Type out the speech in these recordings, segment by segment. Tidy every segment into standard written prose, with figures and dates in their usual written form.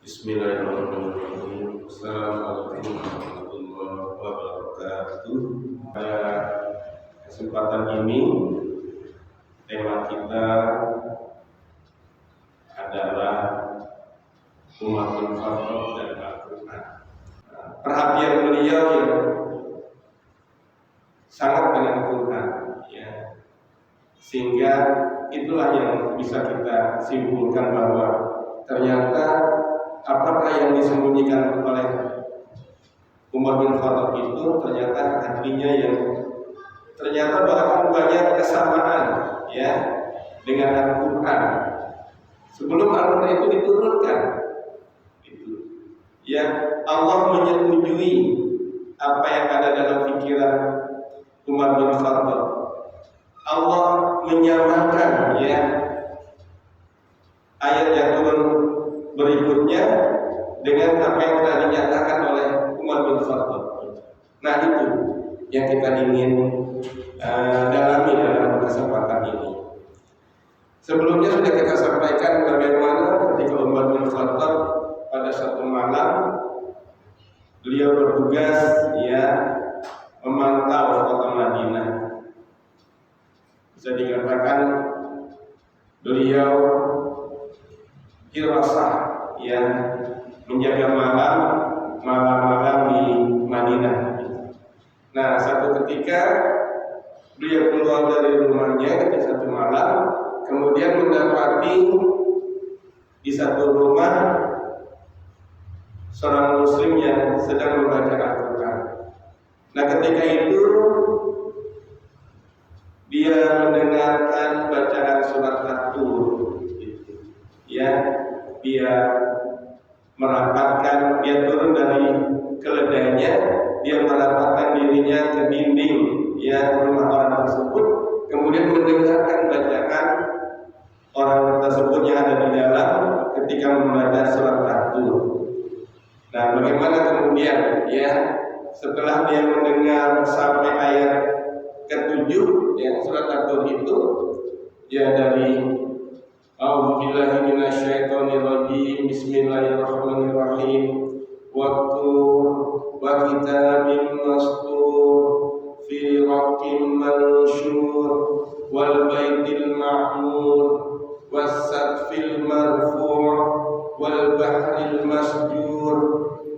Bismillahirrahmanirrahim. Assalamualaikum warahmatullahi wabarakatuh. Pada kesempatan ini tema kita adalah Umatul Fadl dan Al-Quran. Perhatian beliau yang sangat dengan Quran, ya. Sehingga itulah yang bisa kita simpulkan bahwa ternyata apakah yang disembunyikan oleh Umar bin Khattab itu ternyata hatinya yang ternyata bahkan banyak kesamaan, ya, dengan Al-Quran. Sebelum Al-Quran itu diturunkan, ya, Allah menyetujui apa yang ada dalam pikiran Umar bin Khattab. Allah menyamakan, ya, ayat yang turun berikutnya dengan apa yang telah dinyatakan oleh Umar bin Khattab. Nah, itu yang kita ingin dalami dalam kesempatan ini. Sebelumnya sudah kita sampaikan bagaimana ketika Umar bin Khattab pada satu malam beliau bertugas, ya, memantau kota Madinah. Bisa dikatakan beliau hirasah, ya, menjaga malam-malam di Madinah. Nah, satu ketika beliau keluar dari rumahnya di satu malam, kemudian mendapati di satu rumah seorang muslim yang sedang membaca Al-Quran. Nah, ketika itu dia mendengarkan bacaan surat At-Tur, ya, dia merapatkan, dia turun dari keledainya, dia merapatkan dirinya ke dinding, ya, rumah orang tersebut, kemudian mendengarkan bacaan orang tersebut yang ada di dalam ketika membaca surat At-Tur. Nah, bagaimana kemudian, ya, setelah dia mendengar sampai ayat ke-7, ya, surat At-Tur itu, ya, dari A'udzubillahi minasyaitonirrajim. Bismillahirrahmanirrahim. Wat-tur wa kitabim mastur fi raqqin mansyur wal baitil ma'mur was saqfil marfu' wal bahril masjur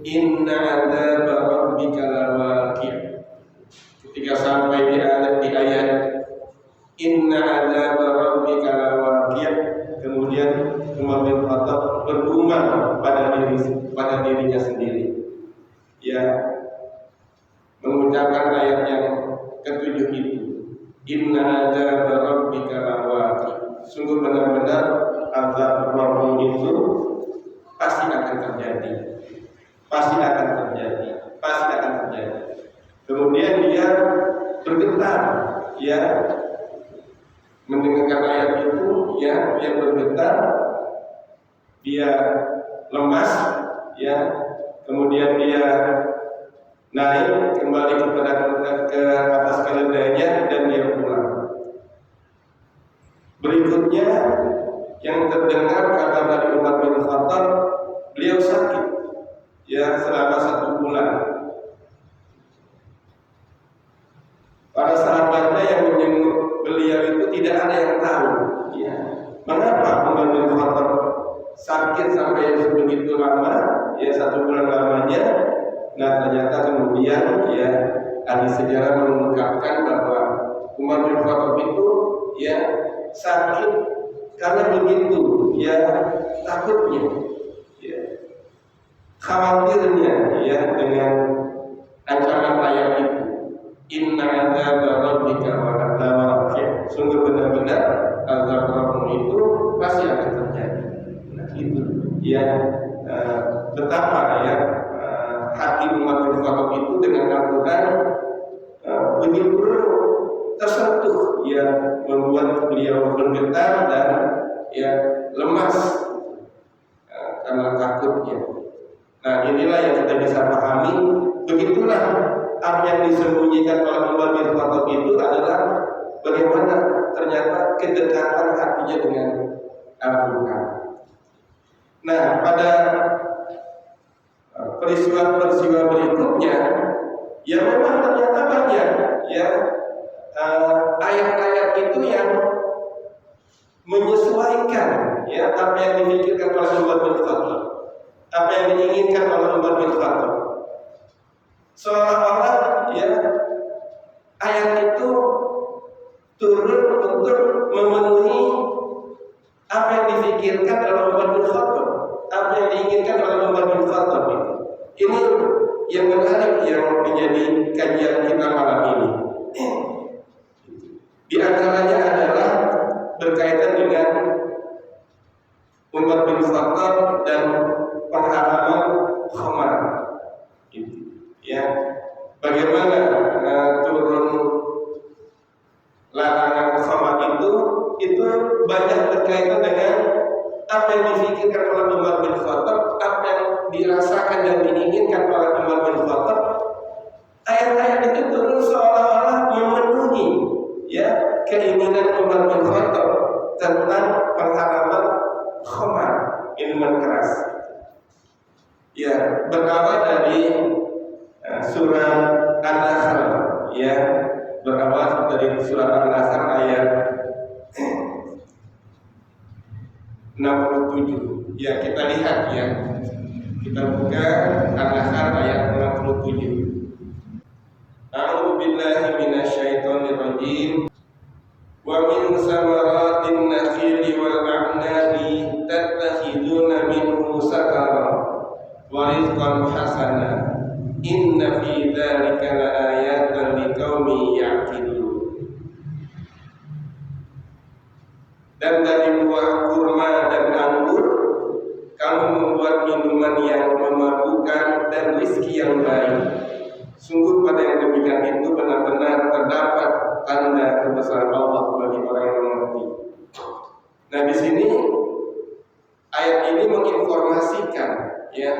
inna 'adzaba rabbika lawaqi'. Ketika sampai di ayat inna 'adzaba rabbika lawaqi', kemudian Umar bin Khattab bergumam pada dirinya sendiri, ya, mengucapkan ayat yang ke-7 itu, inna adzaba rabbika lawaqi'. Sungguh benar-benar azab Rabbmu itu pasti akan terjadi. Kemudian dia bergetar, ya, mendengarkan ayat itu, ya, dia bergetar, dia lemas, ya, kemudian dia naik kembali ke atas keledainya dan dia pulang. Berikutnya yang terdengar kabar dari Umar bin Khattab, beliau sakit, ya, selama 1 bulan. Para sahabatnya yang menjenguk beliau itu tidak ada yang tahu, ya, mengapa Umar bin Khattab sakit sampai begitu lama, ya, 1 bulan lamanya. Nah, ternyata kemudian, ya, ahli sejarah mengungkapkan bahwa Umar bin Khattab itu, ya, sakit karena begitu, ya, takutnya, ya, khawatirnya, ya, dengan ancaman ayat itu, inna adzaba rabbika lawaqi'. Sungguh benar-benar azab Rabbmu itu pasti akan terjadi. Nah, itu, ya, betapa, ya, hati Umar bin Khattab itu dengan Al-Quran begitu tersentuh, ya, membuat beliau bergetar dan, ya, lemas karena takutnya. Nah, inilah yang kita bisa pahami. Begitulah apa yang disembunyikan oleh Umar bin Khattab itu adalah bagaimana ternyata kedekatan hatinya dengan Al-Quran. Nah, pada peristiwa-peristiwa berikutnya, ya memang ternyata banyak ya ayat-ayat itu yang menyesuaikan ya apa yang dipikirkan oleh Umar bin Khattab, apa yang diinginkan oleh Umar bin Khattab. Seolah-olah ya ayat itu turun untuk memenuhi apa yang dipikirkan oleh Umar bin Khattab, apa yang diinginkan oleh Umar bin Khattab. Ini yang menarik yang menjadi kajian kita malam ini. Di antaranya adalah berkaitan dengan Umar bin Khattab dan pengharaman khamar. Ya, bagaimana turun larangan khamar itu banyak berkaitan dengan apa yang difikirkan oleh Umar bin Khattab, apa yang dirasakan dan diinginkan oleh Umar bin Khattab. Ayat-ayat itu turun seolah-olah memenuhi ya keinginan Umar bin Khattab tentang pengharaman khamar, minuman keras. Ya, berawal dari surah An-Nahl, ya, berawal dari surah An-Nahl ayat 67. Ya, kita lihat ya. Kita buka An-Nahl ayat 67. A'udzu billahi minasyaitonir rajim. Wa min samaratin nakhili wal a'nabi tattakhiduna minhu sakara wa rizqan hasana. Inna fi dzalika laayatan liqaumin ya'qilun. Dan dari buah kurma dan anggur kamu membuat minuman yang memabukkan dan rizki yang baik. Sungguh pada yang demikian itu benar-benar terdapat tanda kebesaran Allah bagi orang yang mengerti. Nah, di sini ayat ini menginformasikan ya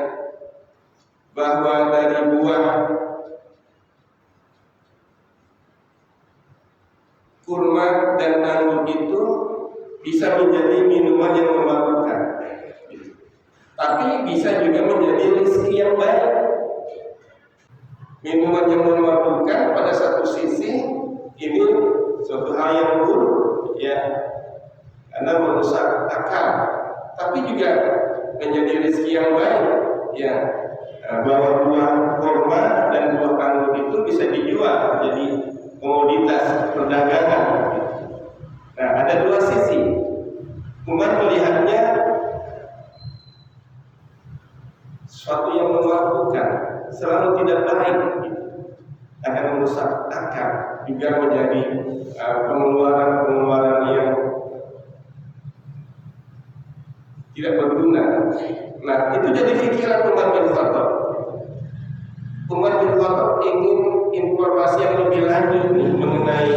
bahwa dari buah kurma dan anggur itu bisa menjadi minuman yang memabukkan, tapi bisa juga menjadi rezeki yang baik. Minuman yang memabukkan pada satu sisi ini suatu hal yang buruk ya, karena merusak akal, tapi juga menjadi rezeki yang baik ya, bahwa buah kurma dan buah anggur itu bisa dijual jadi komoditas perdagangan. Nah, ada dua sisi. Umar melihatnya sesuatu yang memabukkan, selalu tidak baik, akan merusak akal, juga menjadi pengeluaran yang tidak berguna. Nah, itu jadi pikiran Umar bin Khattab. Umar bin Khattab ingin informasi yang lebih lanjut mengenai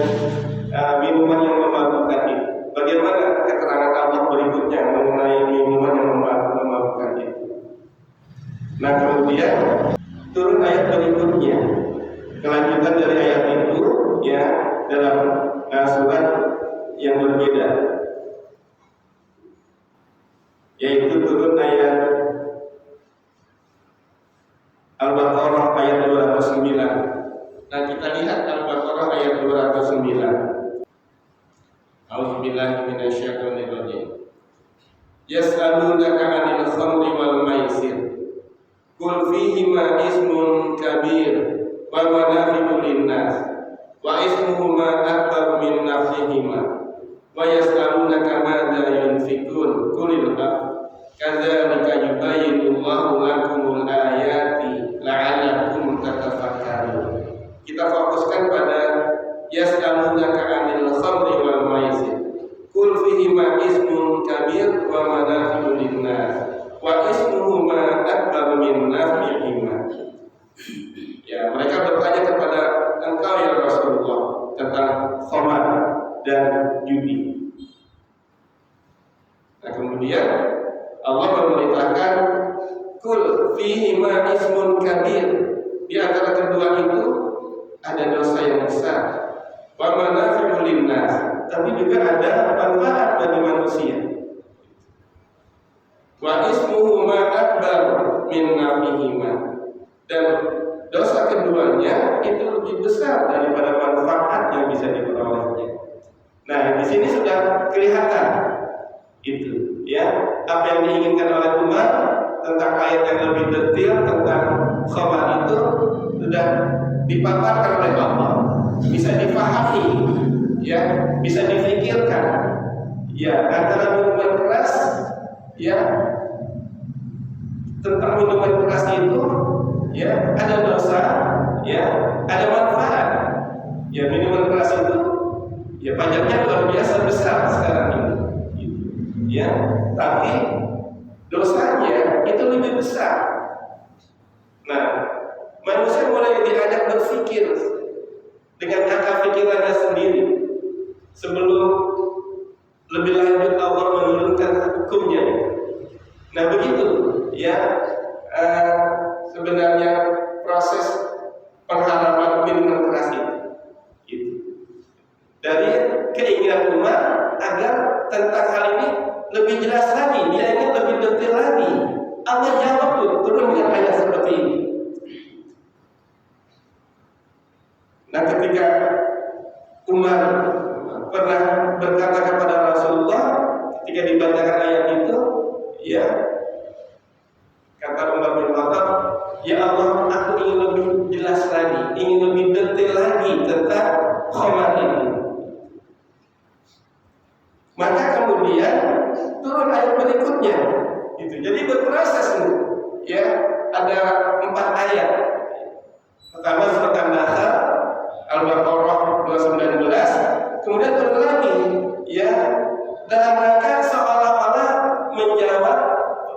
minuman yang memabukkan itu. Bagaimana keterangan Allah berikutnya mengenai minuman yang memabukkan itu? Nah, kemudian turun ayat berikutnya, kelanjutan dari ayat itu ya dalam surat yang berbeda, yaitu turun ayat Al-Baqarah ayat 209. Nah, kita lihat Al-Baqarah ayat 209. A'udzubillahi minasyaitonir rajim. Yas'alunaka 'anil khamri wal maisir. Qul fihima ismun kabir wa manafi'u linnas wa ismuhuma akbar min naf'ihima wa yas'alunaka madza yunfikun qulil haqq kadzalika yubayyinu Allahu lakumul ayati la'allakum tatafakkarun. Kita fokuskan pada yas'alunaka 'anil khamri wal maisir. Qul fihima ismun kabir wa manafi'u linnas wa ismuhuma akbar min naf'ihima. Ya, mereka bertanya kepada engkau ya Rasulullah tentang khamar dan judi. Nah, kemudian Allah memberitakan kul fihima ismun kabir. Di antara kedua itu ada dosa yang besar. Wa manafi'u linnas, tapi juga ada manfaat bagi manusia. Wa ismuhuma akbar min nafihima. Dan dosa keduanya itu lebih besar daripada manfaat yang bisa diperolehnya. Nah, di sini sudah kelihatan itu, ya, apa yang diinginkan oleh Umar tentang ayat yang lebih detail tentang khamar itu sudah dipaparkan oleh Allah, bisa dipahami, ya, bisa difikirkan, ya, antara minuman keras, ya, tentang minuman keras itu, ya, ada dosa, ya, ada manfaat, ya, minuman keras itu, ya, pajaknya luar biasa besar sekarang ini, ya, tapi dosanya itu lebih besar. Nah, manusia mulai diajak berpikir dengan akal pikirannya sendiri sebelum lebih lanjut Allah menurunkan hukumnya. Nah, begitu, ya, sebenarnya proses pengharaman minuman keras itu. Dari keinginan Umar agar tentang hal ini lebih jelas lagi, dia ingin lebih detail lagi. Allah jawab tuh, turun dengan ayat seperti ini. Nah, ketika Umar pernah berkata kepada Rasulullah ketika dibacakan ayat itu, ya, kata Umar bin Khattab, ya Allah, aku ingin lebih jelas lagi, ingin lebih detail lagi tentang khamar ini. Maka kemudian turun ayat berikutnya, gitu. Jadi berproses, ya, ada 4 ayat. Pertama surat An-Nahl, Al-Baqarah 219, kemudian turun lagi, ya, dalam rangka seolah-olah menjawab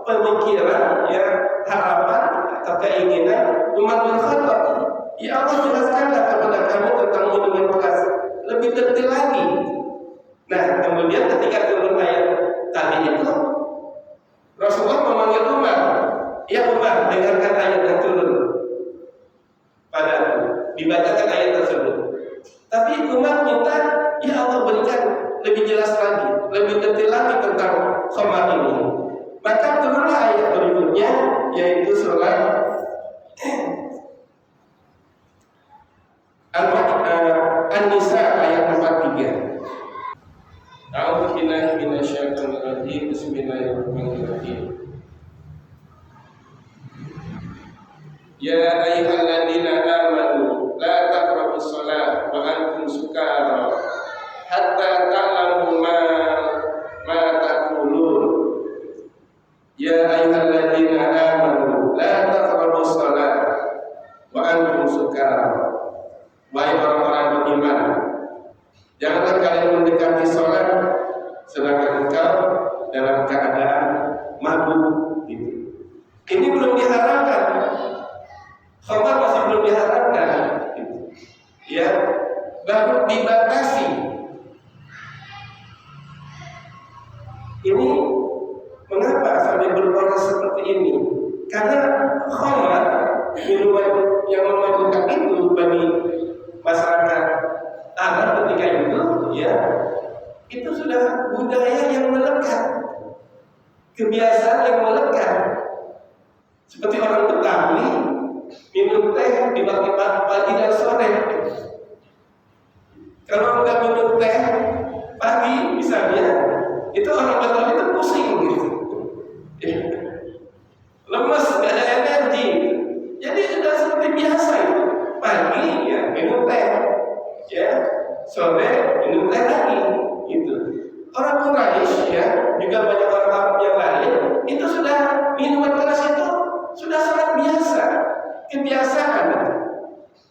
pemikiran, ya, harapan atau keinginan Umar bin Khattab. Ya Allah, jelaskanlah kepada kami tentang minuman keras lebih detail lagi. Nah, kemudian ketika turun ayat tadi itu, Rasulullah memanggil Umar, ya Umar, dengarkan ayat yang turun padaku, dibacakan ayat tersebut. Tapi Umar minta, ya Allah, berikan lebih jelas lagi, lebih detail lagi tentang khamar ini. Maka turunlah ayat berikutnya, yaitu surat An-Nisa ayat 43. A'udzu billahi minasyaitonir rajim. Bismillahirrahmanirrahim. Ya ayyuhalladzina amanu la taqrabus shalah wa antum sukara hatta ta'lamu ma taqulun. Ya ayyuhalladzina amanu la taqrabus shalah wa antum sukara. Wahai orang-orang beriman, janganlah kalian mendekati sholat sedangkan engkau dalam keadaan mabuk. Gitu. Ini belum diharamkan, khamar masih belum diharamkan, gitu. Ya, baru dibatasi. Ini mengapa sampai berproses seperti ini? Karena khamar, minuman yang memabukkan itu bagi masyarakat Arab ketika itu, ya, itu sudah budaya yang melekat, kebiasaan yang melekat. Seperti orang Betawi minum teh di waktu pagi dan sore. Kalau nggak minum teh pagi misalnya, itu orang Betawi itu pusing, gitu. Lemes, nggak ada energi. Jadi sudah seperti biasa itu. Pagi, ya, minum teh, ya, sore minum teh lagi, gitu. Orang Quraisy, ya, juga banyak orang Arab yang lain, itu sudah minuman keras itu sudah sangat biasa, kebiasaan.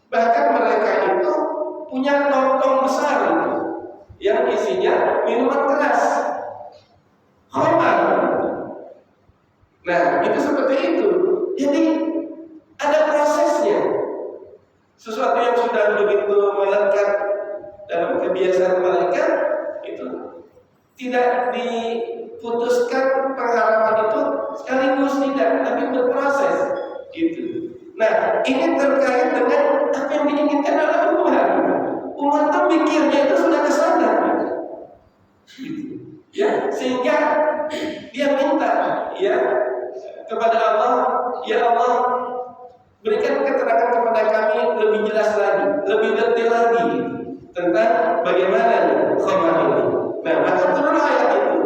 Bahkan mereka itu punya lontong besar itu, yang isinya minuman keras, khamar. Nah, itu seperti itu. Jadi ada prosesnya. Sesuatu yang sudah begitu melekat dalam kebiasaan mereka itu tidak diputuskan pengharapan itu sekaligus, tidak, tapi berproses, gitu. Nah, ini terkait dengan apa yang diinginkan oleh Umar. Umar tuh pikirnya itu sudah ke sana, gitu. Ya, sehingga dia minta, ya, kepada Allah, ya Allah, berikan keterangan kepada kami lebih jelas lagi, lebih detail lagi tentang bagaimana khamar ini. Nah, maka turun ayat itu.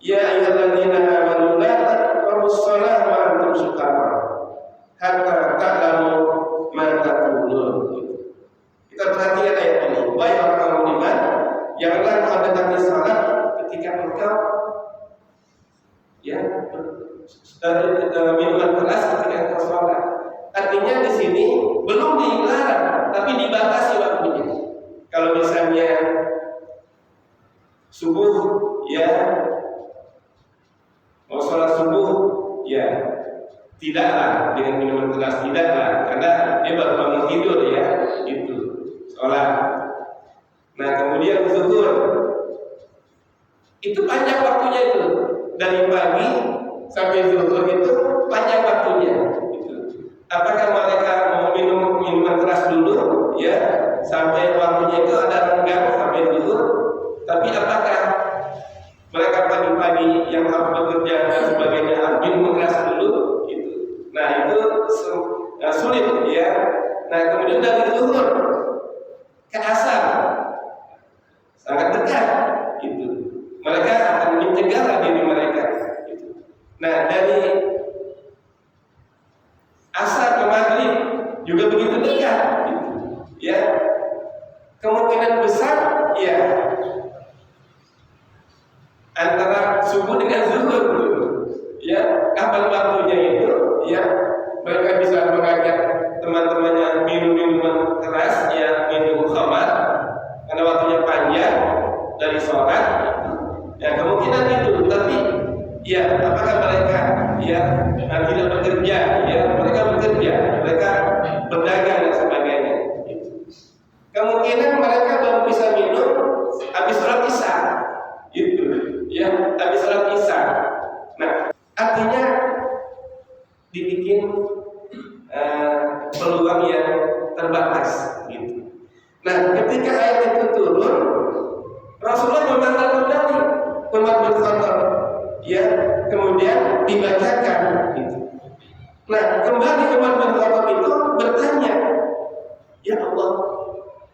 Ya ayyuhalladzina amanu la taqrabus shalah wa antum sukara hatta ta'lamu ma taqulun. Kita perhatikan ayat ini. Wahai orang beriman, janganlah kau dekati salat ketika engkau minuman keras ketika engkau salat. Artinya di sini belum dilarang, tapi dibatasi waktunya. Kalau misalnya subuh, ya mau sholat subuh, ya tidaklah dengan minuman keras, tidaklah, karena dia baru bangun tidur, ya itu sholat. Nah, kemudian zuhur, itu panjang waktunya itu, dari pagi sampai zuhur itu panjang waktunya. Apakah mereka mau minum minuman keras dulu, ya sampai waktunya itu ada renggang sampai zuhur? Tapi apakah mereka pagi-pagi yang harus bekerja dan sebagainya harus minum keras dulu? Gitu. Nah itu sulit, ya. Nah kemudian dari zuhur ke asar sangat dekat, gitu. Mereka akan mencegah diri mereka. Gitu. Nah dari asar ke maghrib juga begitu dekat, gitu. Ya, kemungkinan besar, ya antara subuh dengan zuhur, ya kapan waktunya itu, ya mereka bisa mengajak teman-temannya minum minuman keras, ya minum khamar, karena waktunya panjang dari sholat. Ya kemungkinan itu, tapi ya apakah mereka tidak bekerja, ya mereka bekerja, mereka berdagang dan sebagainya. Kemungkinan mereka baru bisa minum habis sholat isya, gitu, ya habis sholat isya. Nah artinya dibikin peluang yang terbatas, gitu. Nah ketika ayat itu turun, Rasulullah memanggil kembali Umar bin Khattab, ya kemudian dibacakan, gitu. Nah kembali Umar bin Khattab itu bertanya, ya Allah,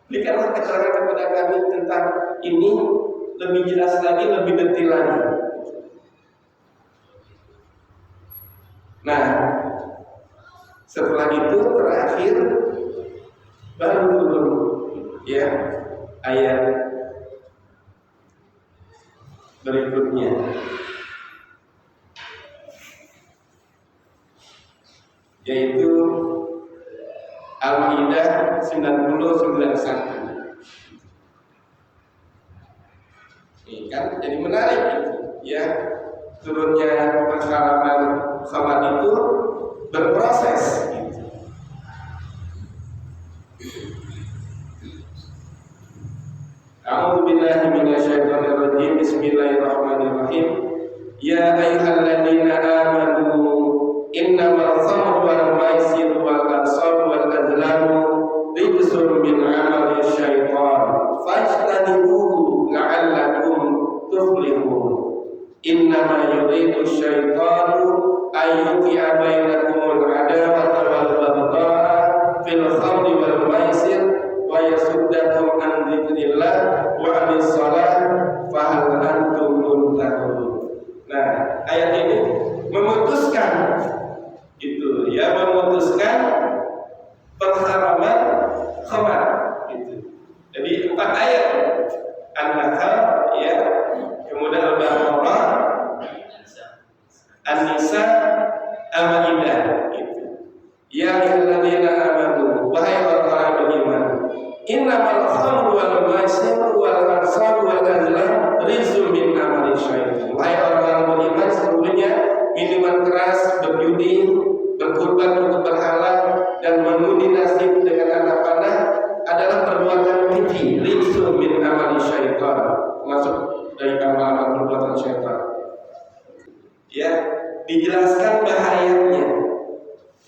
berikanlah keterangan kepada kami tentang ini lebih jelas lagi, lebih detail lagi. Nah setelah itu terakhir baru turun, ya ayat berikutnya, yaitu Al-Maidah 90-91. Ini kan jadi menarik itu, ya turunnya pengharaman khamar itu berproses, gitu. A'udzu billahi minasyaitonir rajim. Bismillahirrahmanirrahim. Ya ayyuhalladzina amanu innamal khamru wal maisiru wal ansabu wal azlamu rijsun min amali syaitan fajtanibuhu la'allakum tuflihun. Innama yuridu syaitanu ayyuqi'a bainakumul adawata wal baghdha'a fil khamri wal maisir wa yasuddakum an dzikrillah wa 'anis shalah fa hal antum muntahun. Nah, ayat ini memutuskan itu, ya memutuskan pengharaman khamar, gitu. Jadi 4 ayat, An-Nahl, ya, kemudian Al-Baqarah, An-Nisa, Al-Maidah, gitu. Ya ayyuhalladzina amanu, wahai orang-orang beriman, innamal khamru wal maisiru wal ansabu wal azlam rizqun min amali syaitan. Wahai orang-orang beriman, sesungguhnya minuman keras, berjudi, berkurban untuk berhala, dan mengundi nasib dengan anak panah adalah perbuatan keji, rizqun min amali syaitan, masuk dari amalan perbuatan syaitan. Ya, dijelaskan bahayanya,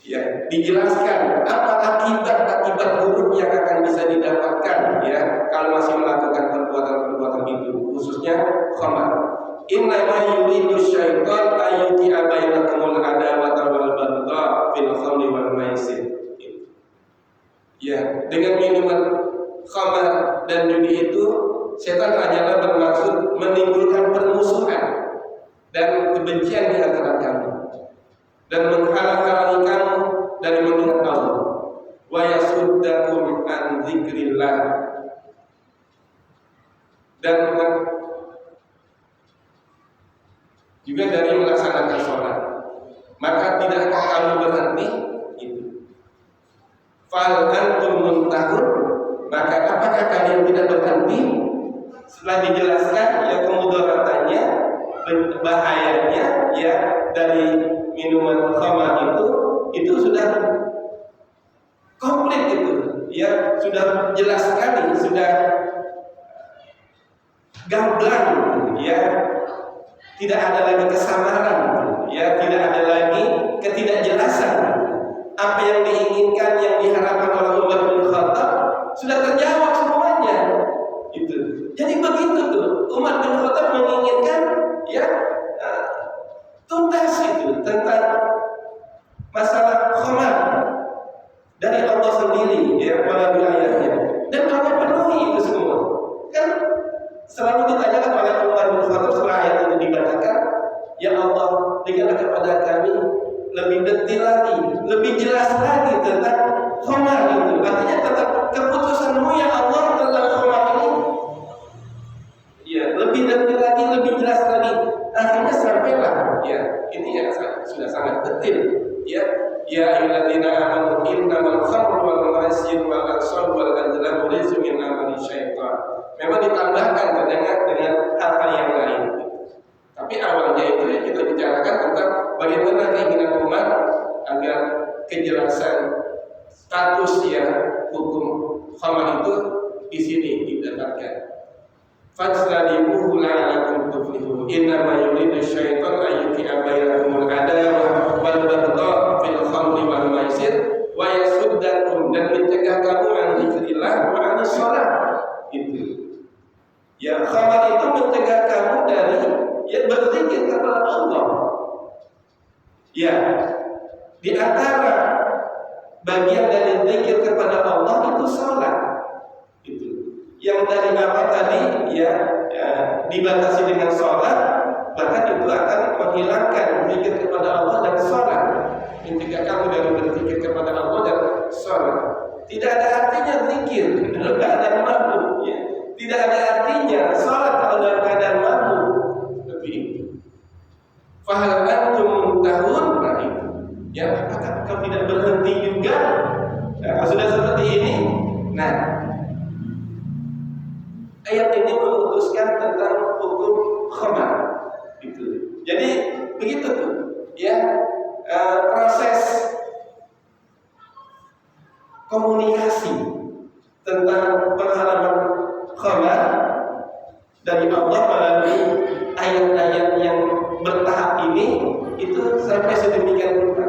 ya, dijelaskan apa akibat buruk yang akan bisa didapatkan, ya, kalau masih melakukan perbuatan-perbuatan itu, khususnya khamar. Innama yuridu syaitan ayyuqi'a bainakumul adawa dengan minuman khamar dan judi itu, setan hanyalah bermaksud menimbulkan permusuhan dan kebencian di antara kamu dan menghalang-halangi kamu dari mengingat Allah. Wa yasuddakum an dzikrillah, dan juga dari melaksanakan sholat. Maka tidakkah kamu berhenti? Itu. Fal antum muntahun, maka apakah kalian tidak berhenti? Setelah dijelaskan ya kemudaratannya, bahayanya ya dari minuman khamar itu sudah komplit itu, ya sudah jelas sekali, sudah gamblang, ya tidak ada lagi kesamaran, ya tidak ada lagi ketidakjelasan. Apa yang diinginkan, yang diharapkan oleh Umar bin Khattab sudah terjawab semuanya. Itu. Jadi begitu tuh, Umar bin Khattab menginginkan ya tuntas itu tentang masalah khamar dari Allah sendiri, ya melalui ayatnya, dan Allah penuhi itu semua. Kan selalu ditanyakan oleh Umar bin Khattab setelah ayat itu dibacakan, ya Allah, berikanlah kepada kami lebih detail lagi, lebih jelas lagi tentang khamar itu. Artinya tentang keputusanmu ya Allah tentang khamar ini. Ya, lebih detail lagi, lebih jelas lagi. Akhirnya sampailah, ya ini yang sudah sangat detail. Ya, ya ayyuhalladzina amanu innamal khamru wal maisir wal ansab wal azlamu rizqun min amali syaitan. Memang ditambahkan dengan hal-hal yang lain. Tapi awalnya itu ya kita bicarakan tentang bagaimana keinginan umat agar kejelasan status ya hukum khamar itu di sini didapatkan. Fajtanibuhu la'allakum tuflihun. Innama yuridu syaitan ayyuqi'a bainakumul adawah wal baghdha fil khamri wal maisir wa yasuddakum, dan mencegah kamu an dzikrillah wa anis shalah. Itu. Ya, khamar itu mencegah kamu dari ya berzikir kepada Allah. Ya, di antara bagian dari zikir kepada Allah itu salat. Itu. Yang dari apa tadi ya dibatasi dengan salat, bahkan itu akan menghilangkan zikir kepada Allah dan salat. Mencegah kamu dari berzikir kepada Allah dan salat. Tidak ada artinya zikir dalam keadaan mabuk, ya. Tidak ada artinya salat kalau dalam keadaan mabuk. Fahal antum muntahun, nah itu. Ya, apakah kau tidak berhenti juga? Nah, kalau sudah seperti ini, nah ayat ini memutuskan tentang hukum khamar. Itu. Jadi begitu tuh, ya proses komunikasi tentang pengharaman khamar dari Allah melalui ayat-ayat yang bertahap ini itu sampai sedemikian rupa.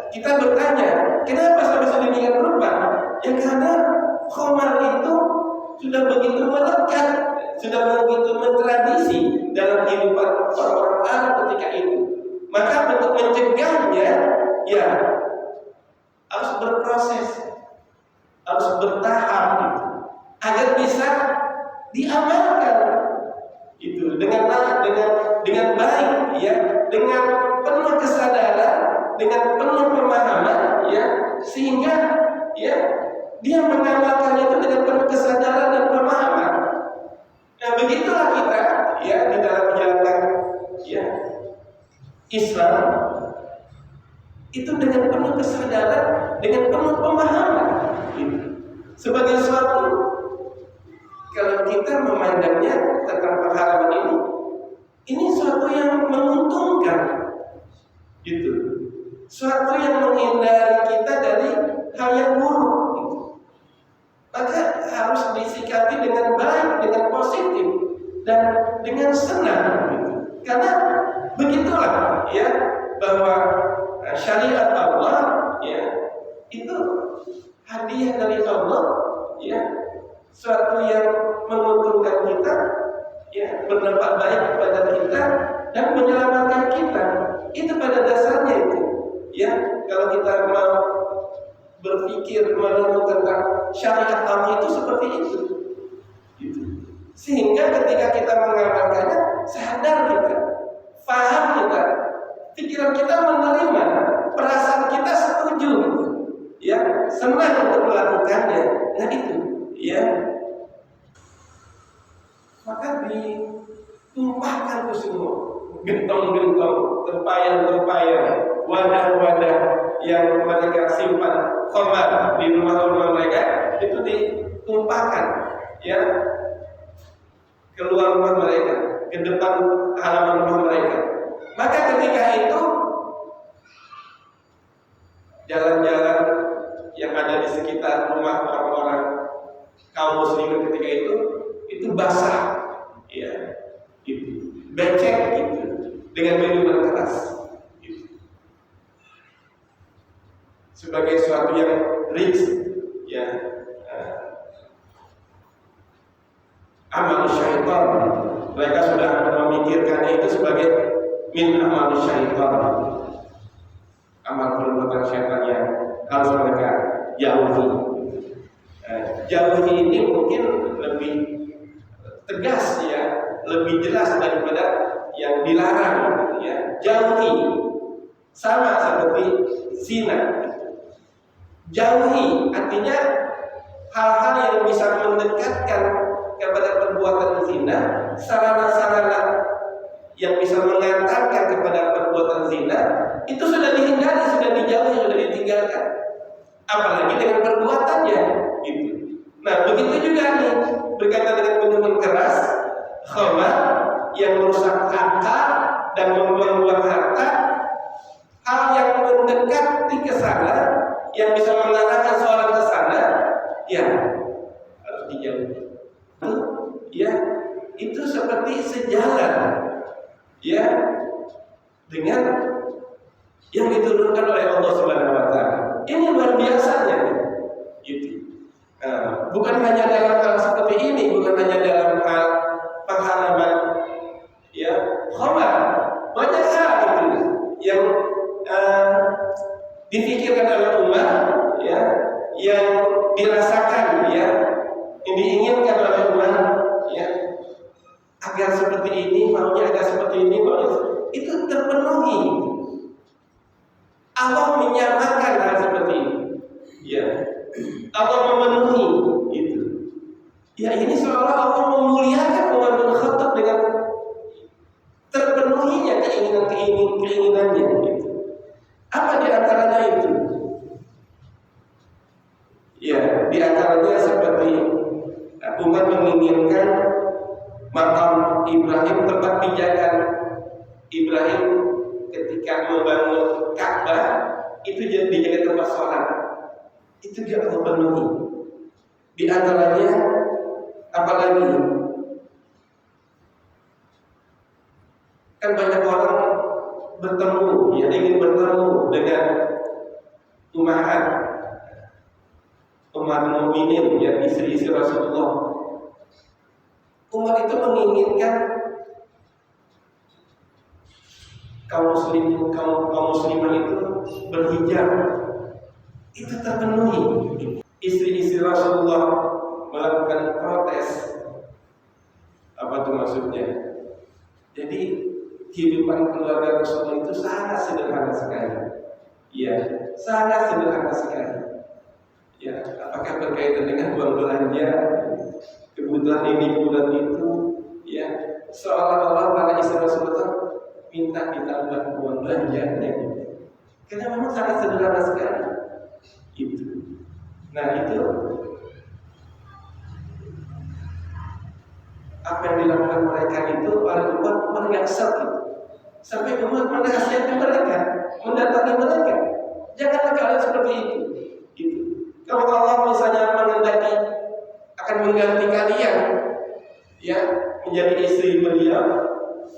Kita bertanya, kenapa sampai sedemikian rupa? Ya karena khamar itu sudah begitu melekat, sudah begitu mentradisi dalam kehidupan orang-orang Arab ketika itu. Maka untuk mencegahnya, ya harus berproses, harus bertahap gitu, agar bisa diamalkan itu dengan baik, ya, dengan penuh kesadaran, dengan penuh pemahaman, ya, sehingga ya dia mengamalkannya itu dengan penuh kesadaran dan pemahaman. Nah, begitulah kita ya di dalam menjalankan ya Islam itu dengan penuh kesadaran, dengan penuh pemahaman. Sebagai suatu, kalau kita memandangnya tentang pengharaman ini suatu yang menguntungkan, gitu. Suatu yang menghindari kita dari hal yang buruk. Gitu. Maka harus disikapi dengan baik, dengan positif, dan dengan senang. Gitu. Karena begitulah, ya, bahwa syariat Allah, ya, itu hadiah dari Allah, ya, suatu yang menguntungkan kita, ya, berdampak baik kepada kita dan menyelamatkan kita. Itu pada dasarnya itu, ya, kalau kita mau berpikir berpikir merenung tentang syariat Allah itu seperti itu. Gitu. Sehingga ketika kita mengamalkannya, sadar kita, paham kita, pikiran kita menerima, perasaan kita setuju, ya, senang untuk melakukannya. Nah itu, ya. Maka ditumpahkan itu semua, gentong-gentong, tempayan-tempayan, wadah-wadah yang mereka simpan khamar di rumah-rumah mereka itu ditumpahkan, ya, keluar rumah mereka, ke depan halaman rumah mereka. Maka ketika itu jalan-jalan yang ada di sekitar rumah orang-orang kaum muslimin ketika itu basah, ya, gitu, becek gitu, dengan minuman keras, gitu. Sebagai suatu yang rich, ya, amal syaitan. Mereka sudah memikirkannya itu sebagai min amal syaitan, amal perbuatan syaitan yang harus mereka jauhi. Jauhi ini mungkin lebih tegas, ya, lebih jelas daripada yang dilarang, ya. Jauhi sama seperti zina. Jauhi artinya hal-hal yang bisa mendekatkan kepada perbuatan zina, sarana-sarana yang bisa mengantarkan kepada perbuatan zina itu sudah dihindari, sudah dijauhi, sudah ditinggalkan. Apalagi dengan perbuatannya, gitu. Nah, begitu juga nih berkaitan dengan minuman keras, khamar yang merusak akal dan membuang-buang harta, hal yang mendekati ke sana, yang bisa mengarahkan seorang ke sana, ya harus dijauhi. Ya, itu seperti sejalan, ya, dengan yang diturunkan oleh Allah Subhanahu wa taala. Ini luar biasanya, gitu. Bukan hanya dalam hal seperti ini, bukan hanya dalam hal pengharaman, ya, khamar, banyak hal itu yang difikirkan oleh umat, ya, yang dirasakan, ya, yang diinginkan oleh umat, ya, agar seperti ini, maunya agar seperti ini, maunya itu terpenuhi. Allah menyamakan hal seperti ini, ya. Allah memenuhi itu. Ya, ini seolah Allah memuliakan Umar bin Khattab dengan terpenuhinya keinginannya. Gitu. Apa di antaranya itu? Ya, di antaranya seperti Umar menginginkan makam Ibrahim, tempat pijakan Ibrahim ketika membangun Ka'bah itu jadi tempat sholat. Itu dia Allah penuhi. Di antaranya apalagi? Kan banyak orang bertemu, ya, ingin bertemu dengan umat mukminin, ya, istri-istri Rasulullah. Umar itu menginginkan kaum muslimah itu berhijab. Itu terpenuhi. Istri-istri Rasulullah melakukan protes. Apa itu maksudnya? Jadi kehidupan keluarga Rasulullah itu sangat sederhana sekali. Ya, sangat sederhana sekali. Ya, apakah berkaitan dengan uang belanja, kebutuhan ini, kebutuhan itu, ya, seolah-olah para istri Rasulullah minta ditambah uang belanjanya, gitu. Karena memang sangat sederhana sekali. Itu. Nah, itu apa yang dilakukan mereka itu para umat menyaksikan itu. Sampai umat menasihati mereka, mendatangi mereka. Janganlah kalian seperti itu. Gitu. Kalau Allah misalnya mengendaki akan mengganti kalian, ya, menjadi istri beliau,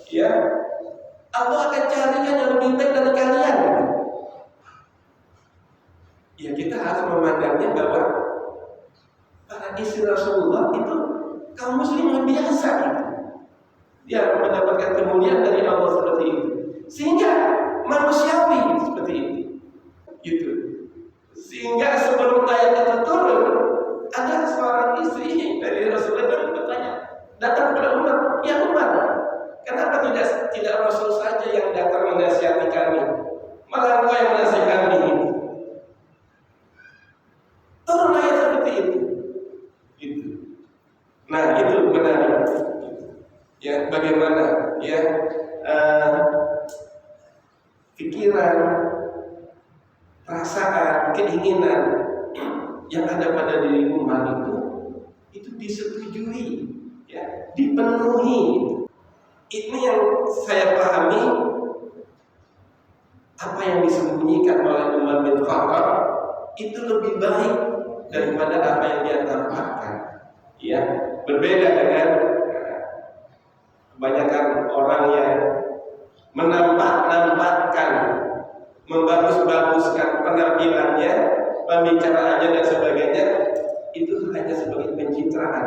ya, Allah akan carikan yang lebih baik dari kalian. Ya, kita harus memandangnya bahwa para istri Rasulullah itu kaum muslimin biasa, gitu. Dia mendapatkan kemuliaan dari Allah seperti itu, sehingga manusiawi seperti itu, gitu. Sehingga sebelum pikiran, perasaan, keinginan yang ada pada diri Umar itu disetujui, ya, dipenuhi. Ini yang saya pahami, apa yang disembunyikan oleh Umar bin Khattab itu lebih baik daripada apa yang dia tampakkan. Ya, berbeda dengan kebanyakan orang yang menampak-nampakkan, membagus-baguskan penampilannya, pembicaraannya dan sebagainya, itu hanya sebagai pencitraan.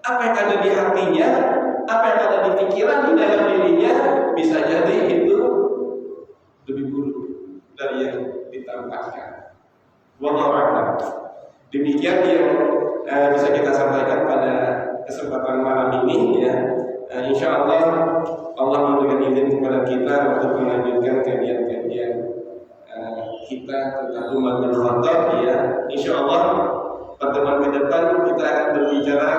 Apa yang ada di hatinya, apa yang ada di pikiran di dalam dirinya, bisa jadi itu lebih buruk dari yang ditampakkan. Wallahu a'lam. Demikian yang bisa kita sampaikan pada kesempatan malam ini, ya. Insya Allah memberikan izin kepada kita untuk melanjutkan kajian-kajian kita tentang Umar bin Khattab, ya. Insya Allah pertemuan ke depan kita akan berbicara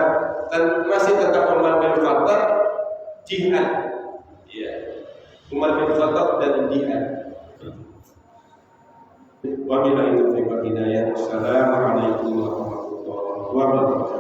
dan masih tentang Umar bin Khattab, jihad, ya. Umar bin Khattab dan jihad. Wabillahi taufiq wal hidayah. Wassalamualaikum warahmatullahi wabarakatuh.